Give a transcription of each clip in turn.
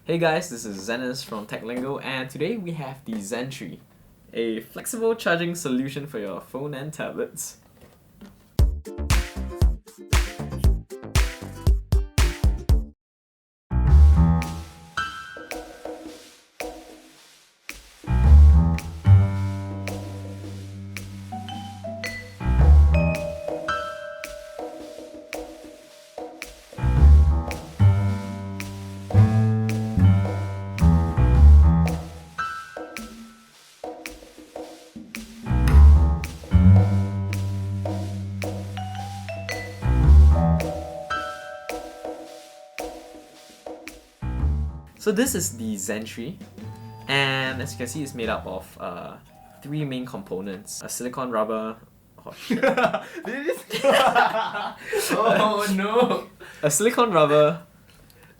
Hey guys, this is Zenis from TechLingo, and today we have the Zentree, a flexible charging solution for your phone and tablets. So this is the Zentree, and as you can see, it's made up of three main components: a silicone rubber. Oh shit! Oh no! A silicone rubber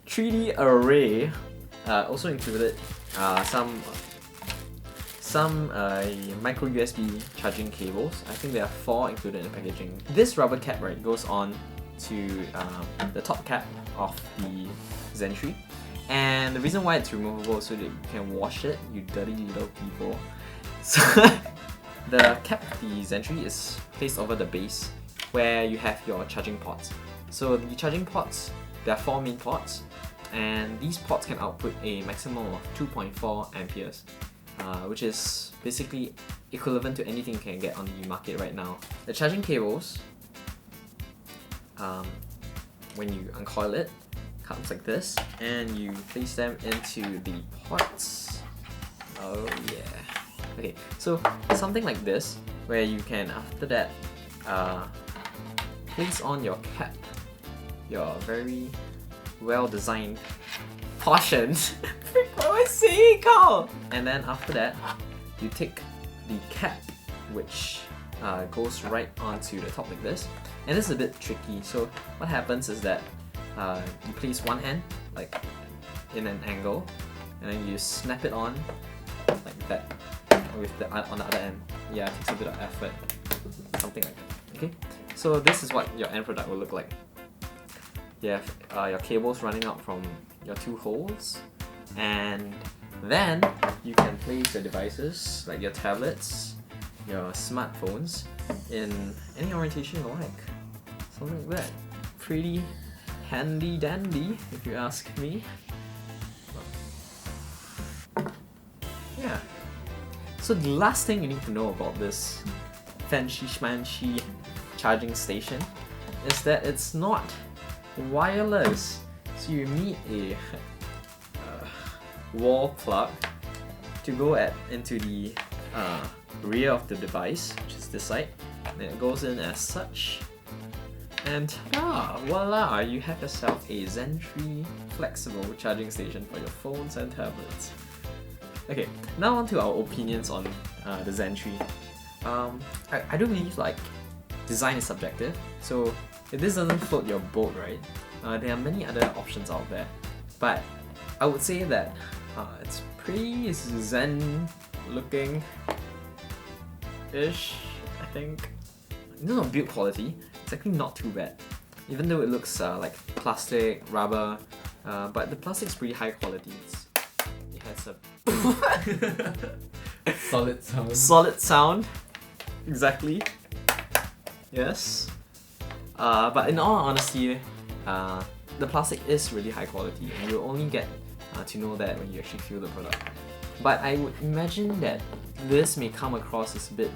3D array. Also included some micro USB charging cables. I think there are 4 included in the packaging. This rubber cap goes on to the top cap of the Zentree. And the reason why it's removable is so that you can wash it, you dirty little people. So the cap of the Zentree is placed over the base where you have your charging ports. So the charging ports, there are 4 main ports, and these ports can output a maximum of 2.4 amperes, which is basically equivalent to anything you can get on the market right now. The charging cables, when you uncoil it, comes like this, and you place them into the ports. Oh yeah. Okay, so something like this, where you can after that place on your cap, your very well designed portion. What am I saying, Carl? And then after that, you take the cap, which goes right onto the top like this. And this is a bit tricky. So what happens is that you place one end like in an angle, and then you snap it on like that with the on the other end. Yeah, it takes a bit of effort, something like that. Okay, so this is what your end product will look like. You have your cables running out from your 2 holes, and then you can place your devices like your tablets, your smartphones in any orientation you like. Something like that. Pretty handy dandy, if you ask me. Yeah. So the last thing you need to know about this fancy schmancy charging station is that it's not wireless. So you need a wall plug to go into the rear of the device, which is this side, and it goes in as such. And ta-da! Voila! You have yourself a Zentree flexible charging station for your phones and tablets. Okay, now on to our opinions on the Zentree. I do believe like design is subjective, so if this doesn't float your boat, right, there are many other options out there. But I would say that it's pretty zen looking ish, I think. In terms of build quality, it's actually not too bad. Even though it looks like plastic, rubber, but the plastic's pretty high quality. It has a Solid sound. solid sound. Exactly. Yes. But in all honesty, the plastic is really high quality, and you'll only get to know that when you actually feel the product. But I would imagine that this may come across as a bit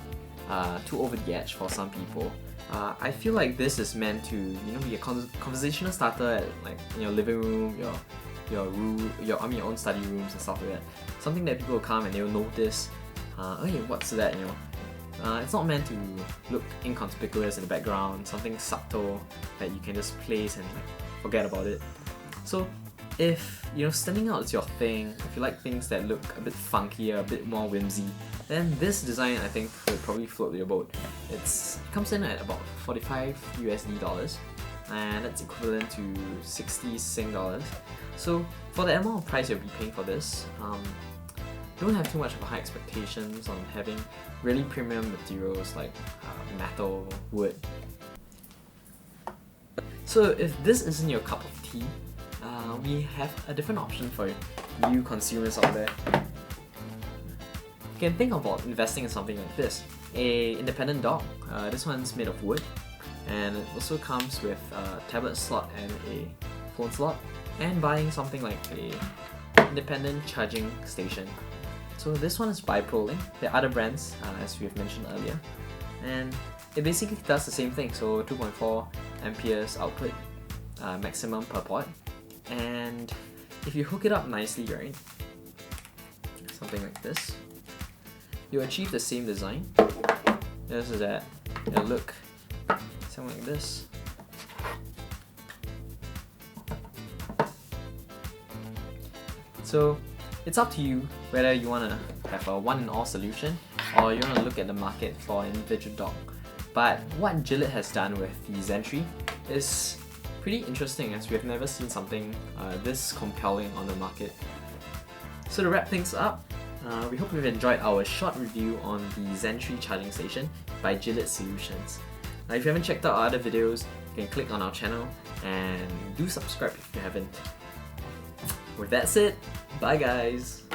too over the edge for some people. I feel like this is meant to, be a conversational starter at, like, in your living room, your room, your own study rooms and stuff like that. Something that people will come and they'll notice. Hey, what's that? It's not meant to look inconspicuous in the background. Something subtle that you can just place and forget about it. So if standing out is your thing, if you like things that look a bit funkier, a bit more whimsy, then this design I think would probably float your boat. It comes in at about $45 and that's equivalent to 60 Sing dollars. So for the amount of price you'll be paying for this, don't have too much of high expectations on having really premium materials like metal, wood. So if this isn't your cup of tea, we have a different option for you consumers out there. You can think about investing in something like this. A independent dock. This one's made of wood, and it also comes with a tablet slot and a phone slot, and buying something like a independent charging station. So this one is bi-pro-link. There are other brands, as we have mentioned earlier, and it basically does the same thing. So 2.4 amperes output maximum per port, and if you hook it up nicely, right, something like this, you achieve the same design. This is that it'll look something like this. So it's up to you whether you want to have a one-in-all solution or you want to look at the market for an individual dock. But what Gillette has done with the Zentree is pretty interesting, as we have never seen something this compelling on the market. So to wrap things up, we hope you've enjoyed our short review on the Zentree charging station by Gillette Solutions. If you haven't checked out our other videos, you can click on our channel and do subscribe if you haven't. With that said, bye guys!